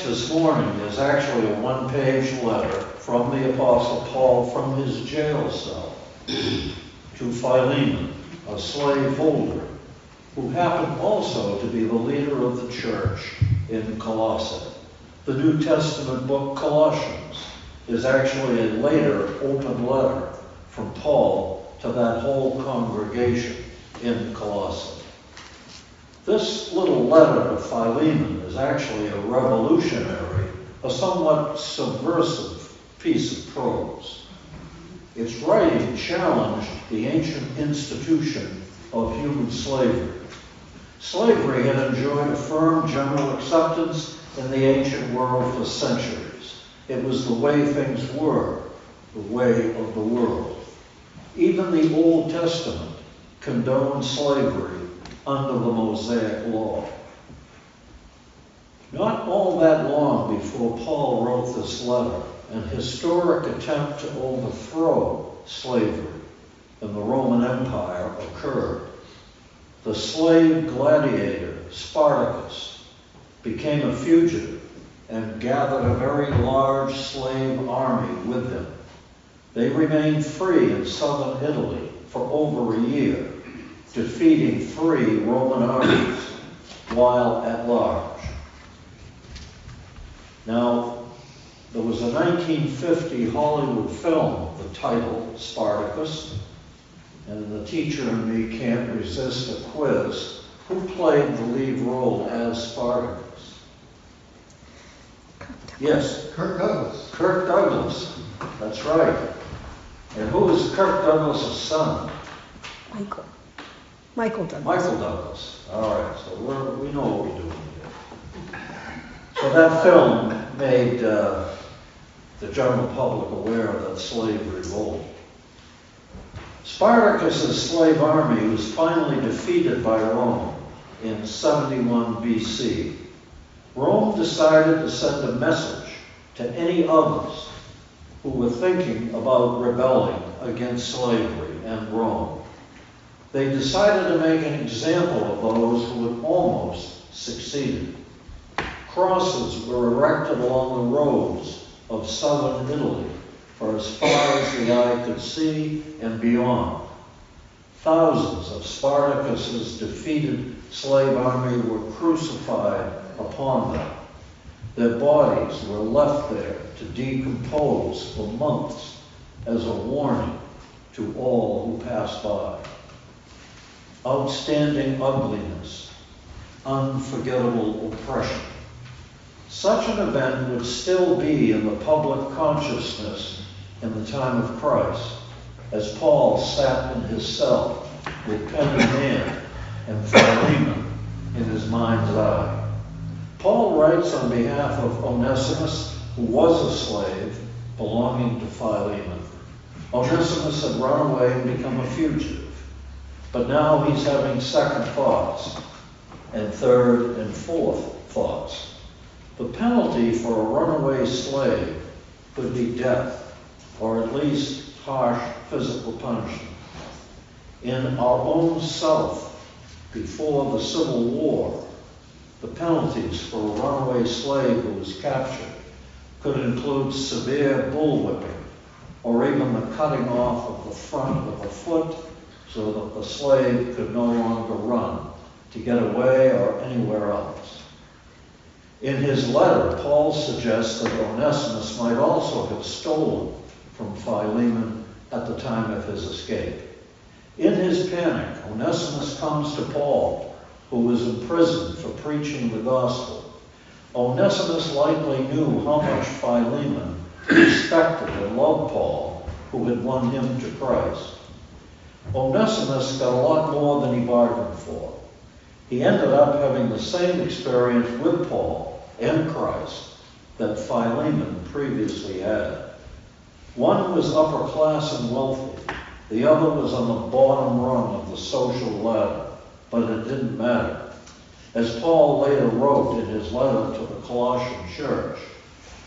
this morning is actually a one-page letter from the Apostle Paul from his jail cell to Philemon, a slaveholder, who happened also to be the leader of the church in Colossae. The New Testament book Colossians is actually a later open letter from Paul to that whole congregation in Colossae. This little letter to Philemon is actually a revolutionary, a somewhat subversive piece of prose. Its writing challenged the ancient institution of human slavery. Slavery had enjoyed a firm general acceptance in the ancient world for centuries. It was the way things were, the way of the world. Even the Old Testament condoned slavery under the Mosaic law. Not all that long before Paul wrote this letter, an historic attempt to overthrow slavery in the Roman Empire occurred. The slave gladiator Spartacus became a fugitive and gathered a very large slave army with him. They remained free in southern Italy for over a year, defeating 3 Roman armies while at large. Now, there was a 1950 Hollywood film, the title Spartacus, and the teacher in me can't resist a quiz. Who played the lead role as Spartacus? Yes? Kirk Douglas. Kirk Douglas, that's right. And who is Kirk Douglas' son? Michael Douglas. Michael Douglas. All right, so we know what we're doing here. So that film made the general public aware of that slave revolt. Spartacus' slave army was finally defeated by Rome in 71 BC. Rome decided to send a message to any others who were thinking about rebelling against slavery and Rome. They decided to make an example of those who had almost succeeded. Crosses were erected along the roads of southern Italy for as far as the eye could see and beyond. Thousands of Spartacus's defeated slave army were crucified upon them. Their bodies were left there to decompose for months as a warning to all who passed by. Outstanding ugliness, unforgettable oppression. Such an event would still be in the public consciousness in the time of Christ, as Paul sat in his cell with pen in hand and Philemon in his mind's eye. Paul writes on behalf of Onesimus, who was a slave belonging to Philemon. Onesimus had run away and become a fugitive. But now he's having second thoughts, and third and fourth thoughts. The penalty for a runaway slave could be death, or at least harsh physical punishment. In our own South, before the Civil War, the penalties for a runaway slave who was captured could include severe bullwhipping, or even the cutting off of the front of a foot so that the slave could no longer run to get away or anywhere else. In his letter, Paul suggests that Onesimus might also have stolen from Philemon at the time of his escape. In his panic, Onesimus comes to Paul, who was imprisoned for preaching the gospel. Onesimus likely knew how much Philemon respected and loved Paul, who had won him to Christ. Onesimus got a lot more than he bargained for. He ended up having the same experience with Paul and Christ that Philemon previously had. One was upper class and wealthy. The other was on the bottom rung of the social ladder, but it didn't matter. As Paul later wrote in his letter to the Colossian church,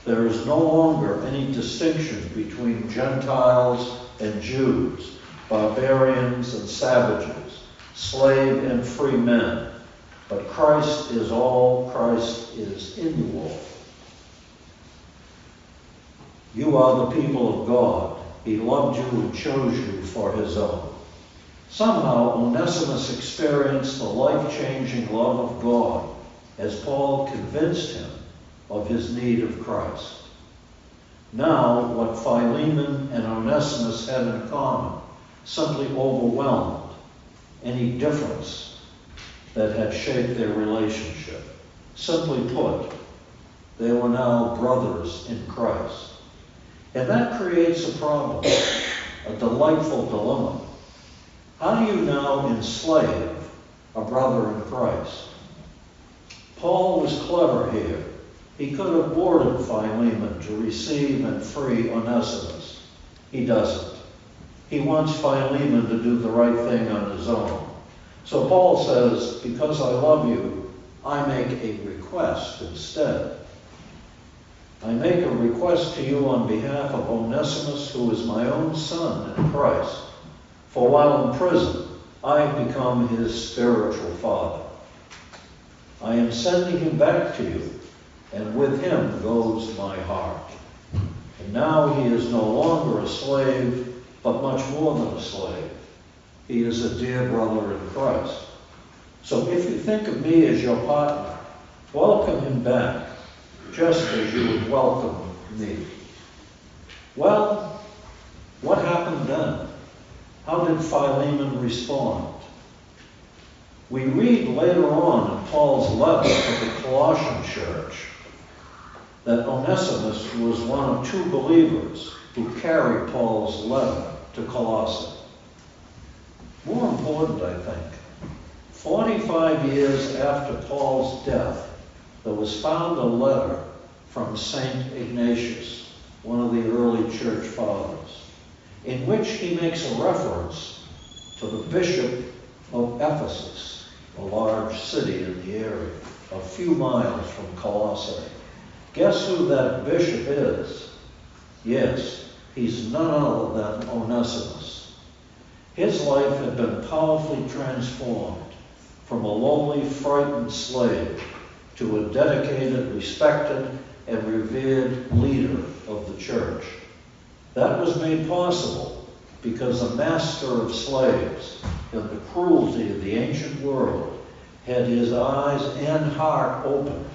there is no longer any distinction between Gentiles and Jews, barbarians and savages, slave and free men, but Christ is all, Christ is in you all. You are the people of God. He loved you and chose you for his own. Somehow, Onesimus experienced the life-changing love of God as Paul convinced him of his need of Christ. Now, what Philemon and Onesimus had in common simply overwhelmed any difference that had shaped their relationship. Simply put, they were now brothers in Christ. And that creates a problem, a delightful dilemma. How do you now enslave a brother in Christ? Paul was clever here. He could have boarded Philemon to receive and free Onesimus. He doesn't. He wants Philemon to do the right thing on his own. So Paul says, because I love you, I make a request instead. I make a request to you on behalf of Onesimus, who is my own son in Christ. For while in prison, I have become his spiritual father. I am sending him back to you, and with him goes my heart. And now he is no longer a slave, but much more than a slave. He is a dear brother in Christ. So if you think of me as your partner, welcome him back, just as you would welcome me. Well, what happened then? How did Philemon respond? We read later on in Paul's letter to the Colossian church that Onesimus was one of two believers who carried Paul's letter to Colossae. More important, I think, 45 years after Paul's death, there was found a letter from St. Ignatius, one of the early church fathers, in which he makes a reference to the bishop of Ephesus, a large city in the area, a few miles from Colossae. Guess who that bishop is? Yes, he's none other than Onesimus. His life had been powerfully transformed from a lowly, frightened slave to a dedicated, respected, and revered leader of the church. That was made possible because a master of slaves in the cruelty of the ancient world had his eyes and heart open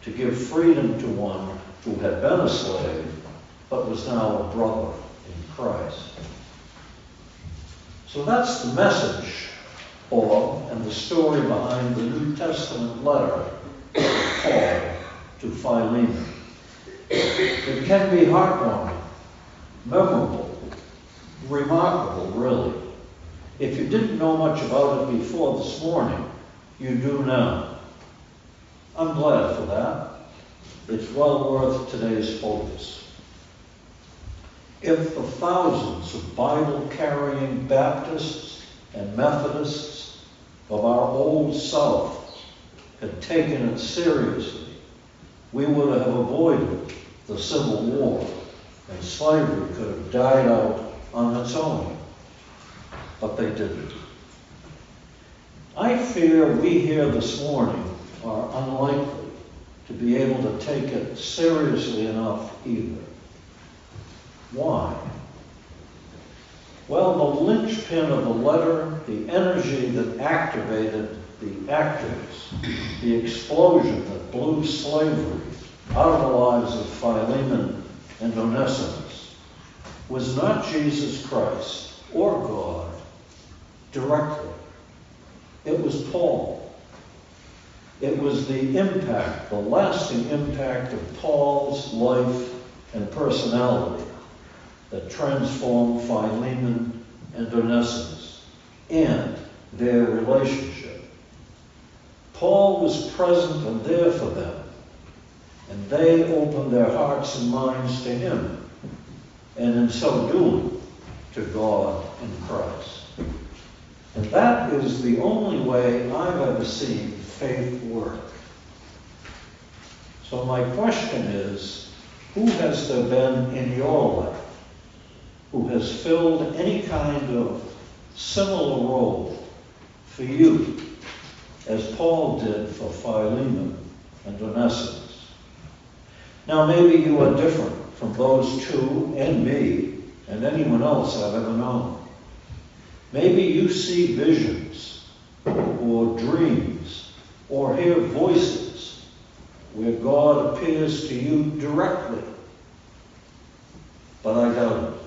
to give freedom to one who had been a slave but was now a brother in Christ. So that's the message and the story behind the New Testament letter of Paul to Philemon. It can be heartwarming, memorable, remarkable, really. If you didn't know much about it before this morning, you do now. I'm glad for that. It's well worth today's focus. If the thousands of Bible-carrying Baptists and Methodists of our Old South had taken it seriously, we would have avoided the Civil War, and slavery could have died out on its own. But they didn't. I fear we here this morning are unlikely to be able to take it seriously enough either. Why? Well, the linchpin of the letter, the energy that activated the actors, the explosion that blew slavery out of the lives of Philemon and Onesimus, was not Jesus Christ or God directly. It was Paul. It was the impact, the lasting impact of Paul's life and personality that transformed Philemon and Onesimus and their relationship. Paul was present and there for them, and they opened their hearts and minds to him, and in so doing, to God in Christ. And that is the only way I've ever seen faith work. So my question is, who has there been in your life who has filled any kind of similar role for you as Paul did for Philemon and Onesimus? Now maybe you are different from those two and me and anyone else I've ever known. Maybe you see visions or dreams or hear voices where God appears to you directly. But I doubt it.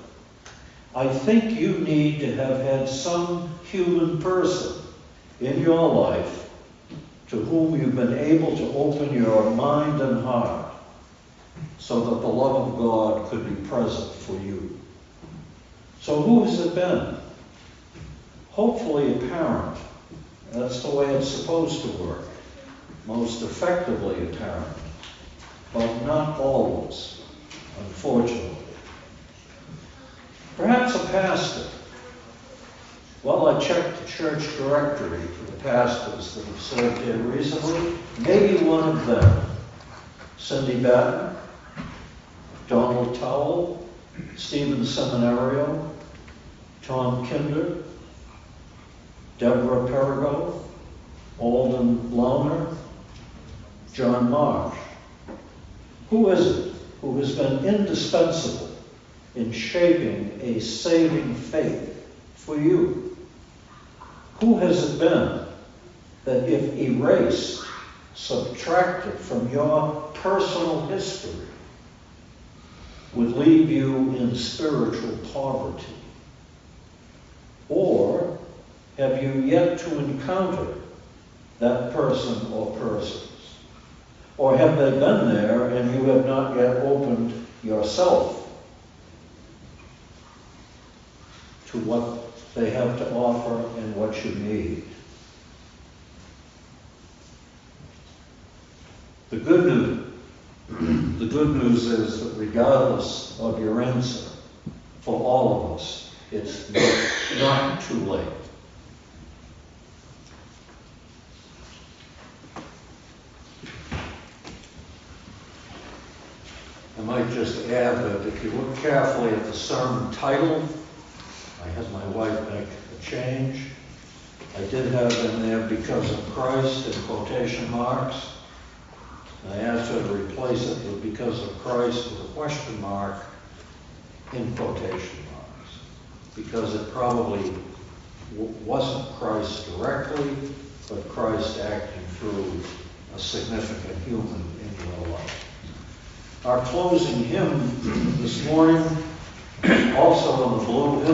I think you need to have had some human person in your life to whom you've been able to open your mind and heart so that the love of God could be present for you. So who has it been? Hopefully a parent. That's the way it's supposed to work. Most effectively a parent. But not always, unfortunately. Perhaps a pastor. Well, I checked the church directory for the pastors that have served here recently. Maybe one of them. Cindy Batten, Donald Towell, Stephen Seminario, Tom Kinder, Deborah Perigo, Alden Launer, John Marsh. Who is it who has been indispensable in shaping a saving faith for you? Who has it been that if erased, subtracted from your personal history, would leave you in spiritual poverty? Or have you yet to encounter that person or persons? Or have they been there and you have not yet opened yourself to what they have to offer and what you need? The good news is that regardless of your answer, for all of us, it's not too late. I might just add that if you look carefully at the sermon title, I had my wife make a change. I did have in there "because of Christ" in quotation marks. I asked her to replace it with "because of Christ" with a question mark in quotation marks, because it probably wasn't Christ directly, but Christ acting through a significant human in your life. Our closing hymn this morning, also on the blue hymn